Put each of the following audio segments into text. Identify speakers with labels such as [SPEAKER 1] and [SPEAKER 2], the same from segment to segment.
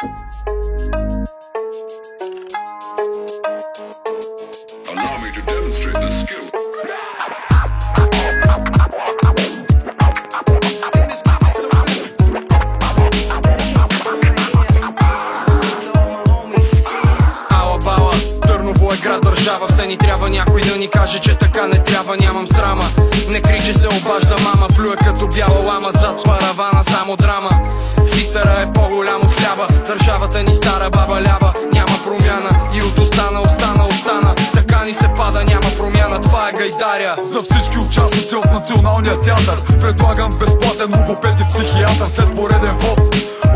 [SPEAKER 1] Allow me to demonstrate this skill.
[SPEAKER 2] Търново е град, държава, все ни трябва някой да ни каже, че така не трябва. Нямам срама, не кричи се, обажда мама. Плюе като бяла лама, зад паравана само драма. Систера е по-голям от хляба, държавата ни стара баба лява. Няма промяна и от остана, така ни се пада, няма промяна, това е Гайдаря.
[SPEAKER 3] За всички участници в Националния театър предлагам безплатен логопед и психиатър след пореден вод.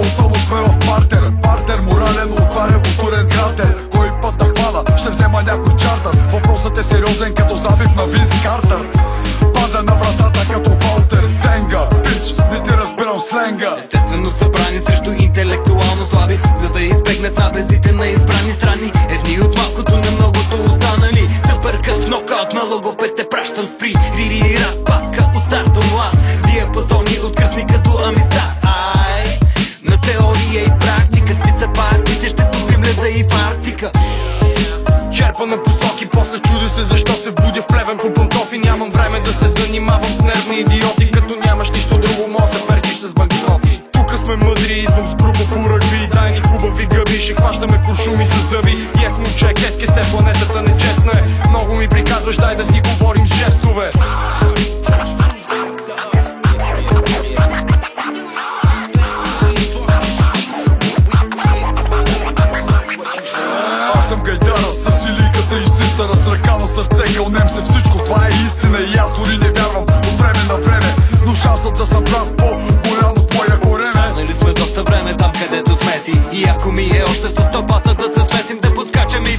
[SPEAKER 3] Отново сме в партер, морален, отваря културен кратер. Кой път да хвана, ще взема някой чартър. Въпросът е сериозен като забив на Винс Картер. Пазя на вратата като Валтер Ценга. Бич, не ти разбирам сленга.
[SPEAKER 4] Естествено събрани срещу интелектуално слаби, за да избегнат надлезите на избрани страни. Едни от малкото на многото останали се бъркат в нокаут на логопед, те пращам спри. Рири разпадка от стар до млад, диапазони от кръсни като амистад. Ай, на теория и практика ти са партите, ще топим леда и в Арктика.
[SPEAKER 2] Черпа на посоки, после чудя се защо се будя в плевен по пантофи. Нямам време да се занимавам с нервни идиоти, като нямаш нищо друго, може да пертиш с банкноти. Тука сме мъдри, идвам с група по ръгби. Дай ни хубави гъби, ще хващаме куршуми с зъби. Ес момче, кеске се, планетата нечестна е. Много ми приказваш, дай да си говорим с жестове.
[SPEAKER 3] Аз съм Гайдара с иликата и систъра, с ръка на сърце, кълнем се всичко, това е истина и аз дори не вярвам от време на време. Но шансът да съм прав по-голям от моя корене.
[SPEAKER 4] Нали сме доста време там, където сме си, и ако ми е още с топата да се смесим, да подскачаме и